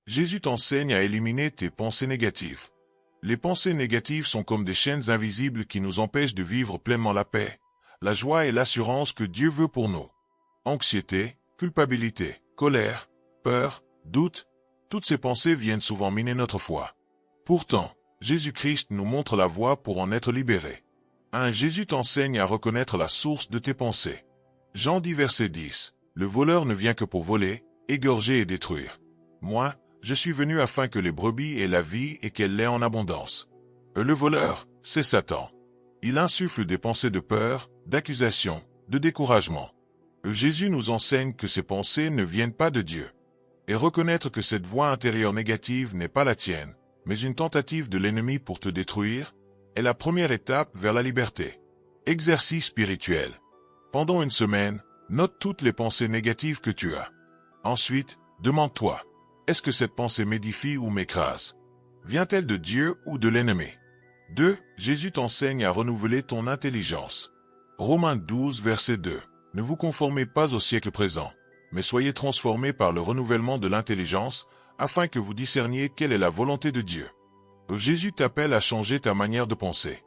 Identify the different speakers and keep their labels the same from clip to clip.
Speaker 1: Jésus t'enseigne à éliminer tes pensées négatives. Les pensées négatives sont comme des chaînes invisibles qui nous empêchent de vivre pleinement la paix, la joie et l'assurance que Dieu veut pour nous. Anxiété, culpabilité, colère, peur, doute, toutes ces pensées viennent souvent miner notre foi. Pourtant, Jésus-Christ nous montre la voie pour en être libérés. 1. Jésus t'enseigne à reconnaître la source de tes pensées. Jean 10 verset 10. Le voleur ne vient que pour voler, égorger et détruire. Moi, je suis venu afin que les brebis aient la vie et qu'elle l'ait en abondance. Le voleur, c'est Satan. Il insuffle des pensées de peur, d'accusation, de découragement. Jésus nous enseigne que ces pensées ne viennent pas de Dieu. Et reconnaître que cette voix intérieure négative n'est pas la tienne, mais une tentative de l'ennemi pour te détruire, est la première étape vers la liberté. Exercice spirituel. Pendant une semaine, note toutes les pensées négatives que tu as. Ensuite, demande-toi, est-ce que cette pensée m'édifie ou m'écrase? Vient-elle de Dieu ou de l'ennemi? 2. Jésus t'enseigne à renouveler ton intelligence. Romains 12 verset 2. Ne vous conformez pas au siècle présent, mais soyez transformés par le renouvellement de l'intelligence, afin que vous discerniez quelle est la volonté de Dieu. Jésus t'appelle à changer ta manière de penser.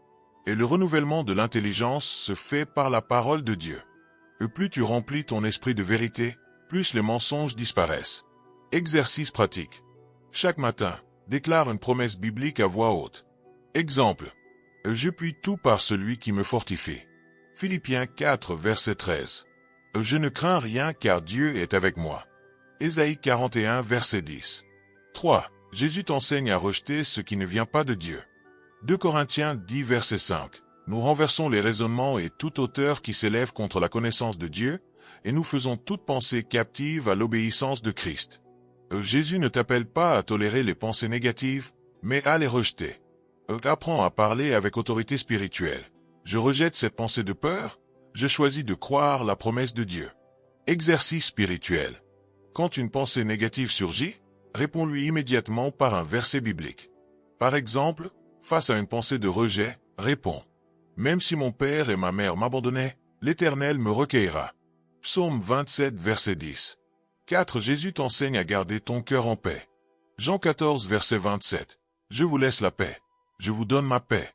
Speaker 1: Et le renouvellement de l'intelligence se fait par la parole de Dieu. Plus tu remplis ton esprit de vérité, plus les mensonges disparaissent. Exercice pratique. Chaque matin, déclare une promesse biblique à voix haute. Exemple. Je puis tout par celui qui me fortifie. Philippiens 4 verset 13. Je ne crains rien car Dieu est avec moi. Ésaïe 41 verset 10. 3. Jésus t'enseigne à rejeter ce qui ne vient pas de Dieu. 2 Corinthiens 10 verset 5. Nous renversons les raisonnements et toute hauteur qui s'élève contre la connaissance de Dieu, et nous faisons toute pensée captive à l'obéissance de Christ. Jésus ne t'appelle pas à tolérer les pensées négatives, mais à les rejeter. Apprends à parler avec autorité spirituelle. Je rejette cette pensée de peur, je choisis de croire la promesse de Dieu. Exercice spirituel. Quand une pensée négative surgit, réponds-lui immédiatement par un verset biblique. Par exemple, face à une pensée de rejet, réponds. Même si mon père et ma mère m'abandonnaient, l'Éternel me recueillera. Psaume 27 verset 10. 4. Jésus t'enseigne à garder ton cœur en paix. Jean 14 verset 27. Je vous laisse la paix. Je vous donne ma paix.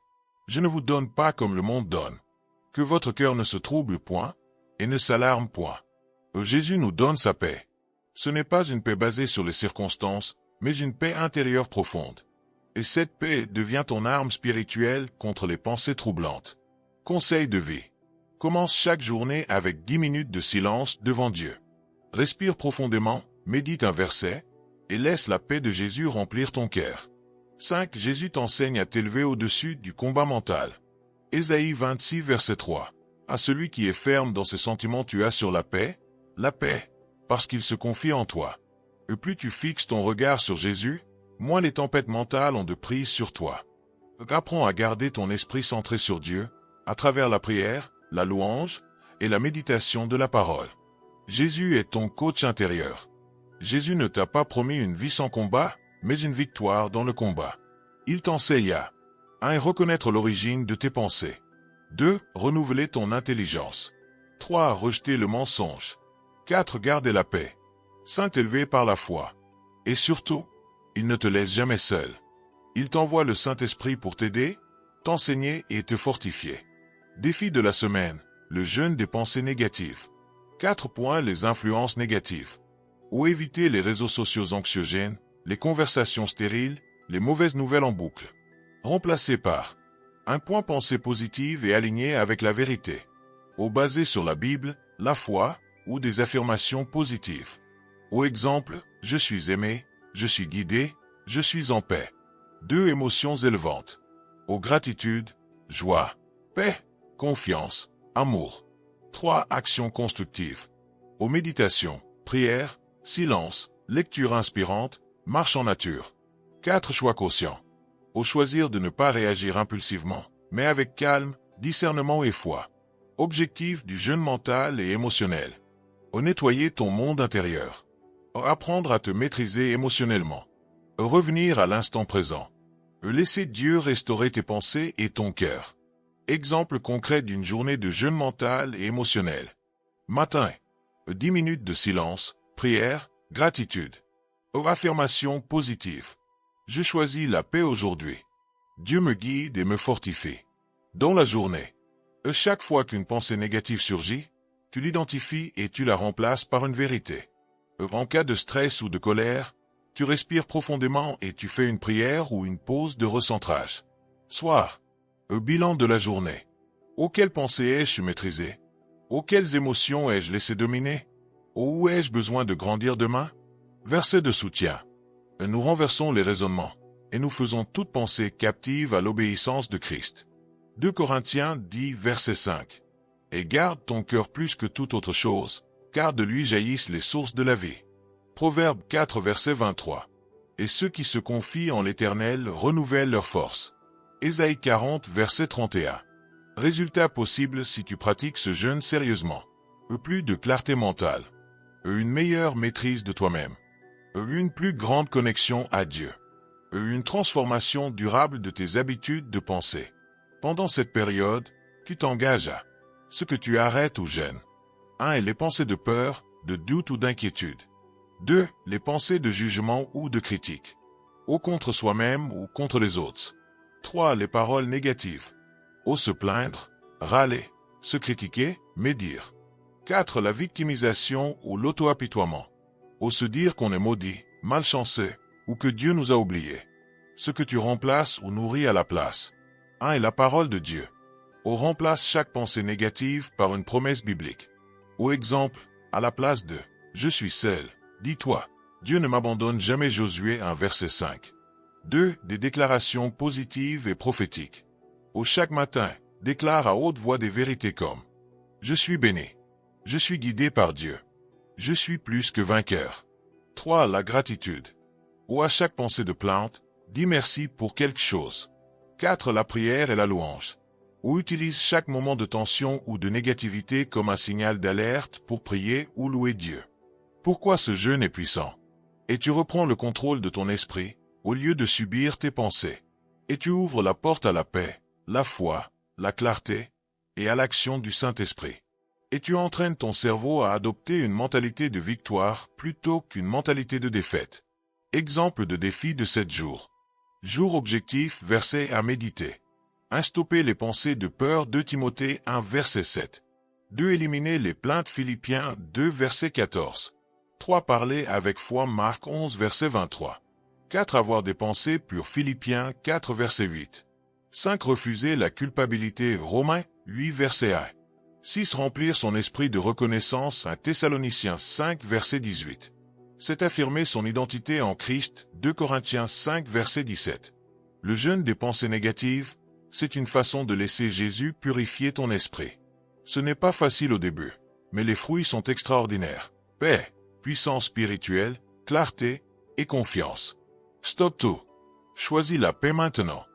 Speaker 1: Je ne vous donne pas comme le monde donne. Que votre cœur ne se trouble point, et ne s'alarme point. Jésus nous donne sa paix. Ce n'est pas une paix basée sur les circonstances, mais une paix intérieure profonde. Et cette paix devient ton arme spirituelle contre les pensées troublantes. Conseil de vie. Commence chaque journée avec 10 minutes de silence devant Dieu. Respire profondément, médite un verset, et laisse la paix de Jésus remplir ton cœur. 5. Jésus t'enseigne à t'élever au-dessus du combat mental. Ésaïe 26 verset 3. À celui qui est ferme dans ses sentiments tu as sur la paix, parce qu'il se confie en toi. Et plus tu fixes ton regard sur Jésus, moins les tempêtes mentales ont de prise sur toi. Apprends à garder ton esprit centré sur Dieu, à travers la prière, la louange et la méditation de la parole. Jésus est ton coach intérieur. Jésus ne t'a pas promis une vie sans combat, mais une victoire dans le combat. Il t'enseigne à 1. Reconnaître l'origine de tes pensées. 2. Renouveler ton intelligence. 3. Rejeter le mensonge. 4. Garder la paix. 5. Élevé par la foi. Et surtout, il ne te laisse jamais seul. Il t'envoie le Saint-Esprit pour t'aider, t'enseigner et te fortifier. Défi de la semaine, le jeûne des pensées négatives. 4 points. Les influences négatives. Ou éviter les réseaux sociaux anxiogènes, les conversations stériles, les mauvaises nouvelles en boucle. Remplacé par 1 point. Pensée positive et alignée avec la vérité. Ou basé sur la Bible, la foi, ou des affirmations positives. Au exemple, je suis aimé, je suis guidé, je suis en paix. 2 émotions élevantes. Aux gratitude, joie, paix, confiance, amour. 3 actions constructives. Aux méditations, prière, silence, lecture inspirante, marche en nature. 4 choix conscients. Au choisir de ne pas réagir impulsivement, mais avec calme, discernement et foi. Objectif du jeûne mental et émotionnel. Au nettoyer ton monde intérieur. Apprendre à te maîtriser émotionnellement. Revenir à l'instant présent. Laisser Dieu restaurer tes pensées et ton cœur. Exemple concret d'une journée de jeûne mental et émotionnel. Matin. 10 minutes de silence, prière, gratitude. Affirmation positive. Je choisis la paix aujourd'hui. Dieu me guide et me fortifie. Dans la journée, chaque fois qu'une pensée négative surgit, tu l'identifies et tu la remplaces par une vérité. En cas de stress ou de colère, tu respires profondément et tu fais une prière ou une pause de recentrage. Soir. Bilan de la journée. Auxquelles pensées ai-je maîtrisé? Auxquelles émotions ai-je laissé dominer? Où ai-je besoin de grandir demain? Verset de soutien. Nous renversons les raisonnements, et nous faisons toute pensée captive à l'obéissance de Christ. 2 Corinthiens 10, verset 5. Et garde ton cœur plus que toute autre chose, car de lui jaillissent les sources de la vie. Proverbe 4, verset 23. Et ceux qui se confient en l'Éternel renouvellent leur force. Ésaïe 40, verset 31. Résultat possible si tu pratiques ce jeûne sérieusement. Plus de clarté mentale. Une meilleure maîtrise de toi-même. Une plus grande connexion à Dieu. Une transformation durable de tes habitudes de pensée. Pendant cette période, tu t'engages à ce que tu arrêtes ou gênes. 1. Les pensées de peur, de doute ou d'inquiétude. 2. Les pensées de jugement ou de critique. Ou contre soi-même ou contre les autres. 3. Les paroles négatives. Ou se plaindre, râler, se critiquer, médire. 4. La victimisation ou l'auto-apitoiement. Ou se dire qu'on est maudit, malchanceux, ou que Dieu nous a oubliés. Ce que tu remplaces ou nourris à la place. 1. Et la parole de Dieu. Ou remplace chaque pensée négative par une promesse biblique. Ou exemple, à la place de « Je suis seul », dis-toi « Dieu ne m'abandonne jamais » Josué 1 verset 5. 2. Des déclarations positives et prophétiques. Ou chaque matin, déclare à haute voix des vérités comme « Je suis béni. Je suis guidé par Dieu. Je suis plus que vainqueur. » 3. La gratitude. Ou à chaque pensée de plainte, dis merci pour quelque chose. 4. La prière et la louange. Ou utilise chaque moment de tension ou de négativité comme un signal d'alerte pour prier ou louer Dieu. Pourquoi ce jeûne est puissant? Et tu reprends le contrôle de ton esprit, au lieu de subir tes pensées. Et tu ouvres la porte à la paix, la foi, la clarté, et à l'action du Saint-Esprit. Et tu entraînes ton cerveau à adopter une mentalité de victoire plutôt qu'une mentalité de défaite. Exemple de défi de 7 jours. Jour objectif, verset à méditer. 1. Stopper les pensées de peur 2 Timothée 1 verset 7. 2. Éliminer les plaintes Philippiens 2 verset 14. 3. Parler avec foi Marc 11 verset 23. 4. Avoir des pensées pures Philippiens 4 verset 8. 5. Refuser la culpabilité Romains 8 verset 1. 6. Remplir son esprit de reconnaissance 1 Thessaloniciens 5 verset 18. 7. Affirmer son identité en Christ 2 Corinthiens 5 verset 17. Le jeûne des pensées négatives, c'est une façon de laisser Jésus purifier ton esprit. Ce n'est pas facile au début, mais les fruits sont extraordinaires. Paix, puissance spirituelle, clarté et confiance. Stop tout. Choisis la paix maintenant.